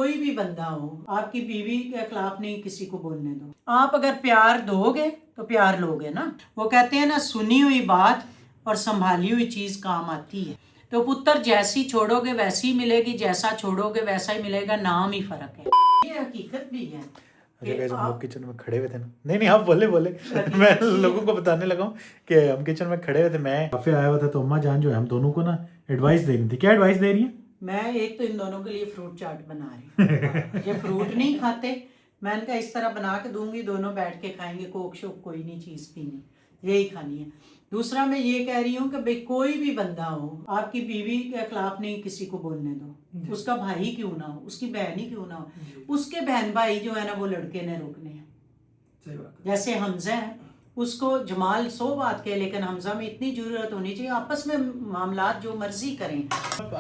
कोई भी बंदा हो, आपकी बीवी के खिलाफ नहीं किसी को बोलने दो। आप अगर प्यार दोगे तो प्यार लोगे ना। वो कहते हैं ना, सुनी हुई बात और संभाली हुई चीज काम आती है। तो पुत्र जैसी छोड़ोगे वैसी मिलेगी, जैसा छोड़ोगे वैसा ही मिलेगा, नाम ही फर्क है। ये हकीकत भी है। अच्छा गाइस, हम लोग किचन में खड़े हुए थे ना, नहीं आप बोले मैं लोगों को बताने लगा हूँ कि हम किचन में खड़े हुए थे, मैं काफी आया हुआ था, तो अम्मा जान जो है हम दोनों को ना एडवाइस दे रही थी। क्या एडवाइस दे रही है? मैं एक तो इन दोनों के लिए फ्रूट चाट बना रही हूँ। ये फ्रूट नहीं खाते, मैं इनका इस तरह बना के दूंगी, दोनों बैठ के खाएंगे, कोक शोक कोई नहीं चीज़ पीनी, यही खानी है। दूसरा मैं ये कह रही हूँ कि भाई कोई भी बंदा हो, आपकी बीवी के खिलाफ नहीं किसी को बोलने दो। उसका भाई क्यों ना हो, उसकी बहन ही क्यों ना हो, उसके बहन भाई जो है ना वो लड़के ने रोकने हैं। सही बात है। जैसे हमजा है, उसको जमाल 100 बात कहे, लेकिन हमजा में इतनी जरूरत होनी चाहिए, आपस में मामलात जो मर्जी करें।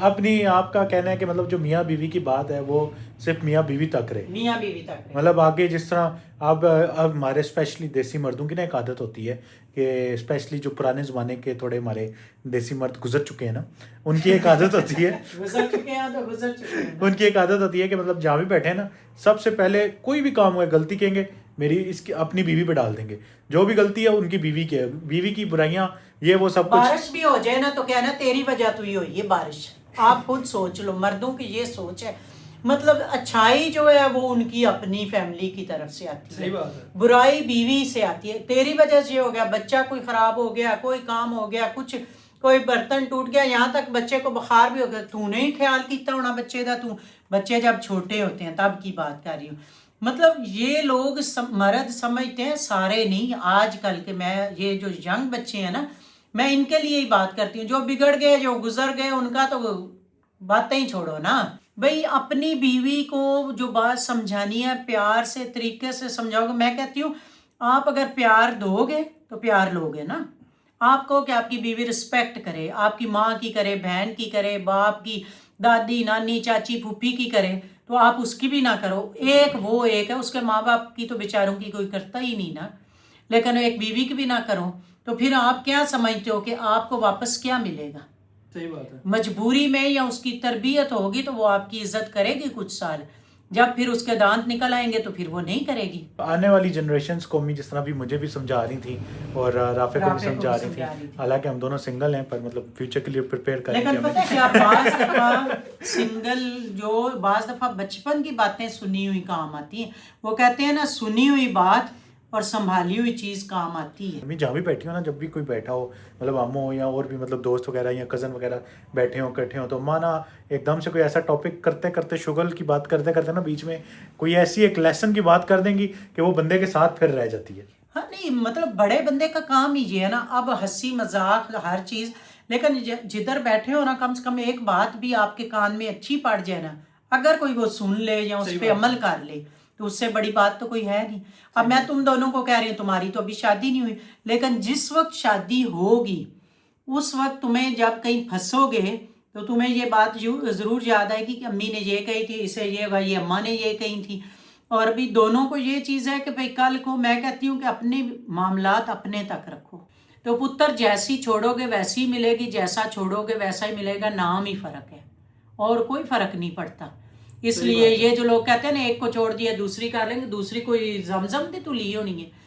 अपनी आपका कहना है कि मतलब जो मियाँ बीवी की बात है वो सिर्फ मियाँ बीवी तक रहे, मियाँ बीवी तक रहे। मतलब आगे जिस तरह अब हमारे स्पेशली देसी मर्दों की ना एक आदत होती है कि स्पेशली जो पुराने ज़माने के थोड़े हमारे देसी मर्द गुजर चुके हैं ना, उनकी एक आदत होती है गुजर चुके हैं तो गुजर चुके हैं। उनकी एक आदत होती है कि मतलब जहाँ भी बैठे हैं ना, सबसे पहले कोई भी काम हुआ गलती कहेंगे मेरी इसकी अपनी बीवी पे डाल देंगे, जो भी गलती है उनकी बीवी की है, बीवी की बुराइयां ये वो सब कुछ। बारिश भी हो जाए ना तो कहना तेरी वजह तो ही हुई है बारिश। आप खुद सोच लो, मर्दों की ये सोच है, मतलब अच्छाई जो है वो उनकी अपनी फैमिली की तरफ से आती है। सही बात है। बुराई बीवी से आती है, तेरी वजह से हो गया, बच्चा कोई खराब हो गया, कोई काम हो गया, कुछ कोई बर्तन टूट गया, यहाँ तक बच्चे को बुखार भी हो गया, तूने ही ख्याल किया होना बच्चे का, तू बच्चे जब छोटे होते हैं तब की बात कर रही हूँ। मतलब ये लोग मर्द समझते हैं, सारे नहीं, आजकल के, मैं ये जो यंग बच्चे हैं ना, मैं इनके लिए ही बात करती हूँ। जो बिगड़ गए, जो गुजर गए, उनका तो बातें ही छोड़ो ना भाई। अपनी बीवी को जो बात समझानी है प्यार से, तरीके से समझाओगे। मैं कहती हूँ आप अगर प्यार दोगे तो प्यार लोगे ना। आपको कि आपकी बीवी रिस्पेक्ट करे, आपकी माँ की करे, बहन की करे, बाप की, दादी नानी चाची फूफी की करे, तो आप उसकी भी ना करो। एक वो एक है, उसके माँ बाप की तो बेचारों की कोई करता ही नहीं ना, लेकिन एक बीवी की भी ना करो, तो फिर आप क्या समझते हो कि आपको वापस क्या मिलेगा? सही बात है। मजबूरी में या उसकी तरबियत होगी तो वो आपकी इज्जत करेगी कुछ साल, जब फिर उसके दांत निकल आएंगे तो फिर वो नहीं करेगी। आने वाली जनरेशंस को भी जिस तरह भी मुझे भी समझा रही थी और राफे को भी समझा रही थी, हालांकि हम दोनों सिंगल हैं पर मतलब फ्यूचर के लिए प्रिपेयर करें। लेकिन पता है क्या, बाज दफा सिंगल जो बाज दफा बचपन की बातें सुनी हुई काम आती हैं। वो कहते हैं ना, सुनी हुई बात और संभाली हुई चीज़ काम आती है। मैं जहाँ भी बैठी हूँ ना, जब भी कोई बैठा हो, मतलब अम्मू हो या और भी मतलब दोस्त वगैरह या कज़न वगैरह बैठे हो इकट्ठे हो, तो अम्मा ना एकदम से कोई ऐसा टॉपिक करते करते, शुगल की बात करते करते ना बीच में कोई ऐसी एक लेसन की बात कर देंगी कि वो बंदे के साथ फिर रह जाती है। हाँ नहीं, मतलब बड़े बंदे का काम ही ये है ना, अब हंसी मजाक हर चीज़, लेकिन जिधर बैठे हो ना, कम से कम एक बात भी आपके कान में अच्छी पड़ जाए ना, अगर कोई वो सुन ले या उस पर अमल कर ले, तो उससे बड़ी बात तो कोई है नहीं। अब मैं तुम दोनों को कह रही हूँ, तुम्हारी तो अभी शादी नहीं हुई, लेकिन जिस वक्त शादी होगी उस वक्त तुम्हें जब कहीं फंसोगे तो तुम्हें ये बात ज़रूर याद आएगी कि अम्मी ने ये कही थी, इसे ये भाई अम्मा ने ये कही थी। और भी दोनों को ये चीज़ है कि भाई कल को, मैं कहती हूँ कि अपने मामलात अपने तक रखो। तो पुत्र जैसी छोड़ोगे वैसी मिलेगी, जैसा छोड़ोगे वैसा ही मिलेगा, नाम ही फ़र्क है और कोई फ़र्क नहीं पड़ता। इसलिए ये जो लोग कहते हैं ना, एक को छोड़ दिया दूसरी कर लेंगे, दूसरी कोई जमजम थी तो ली होनी है।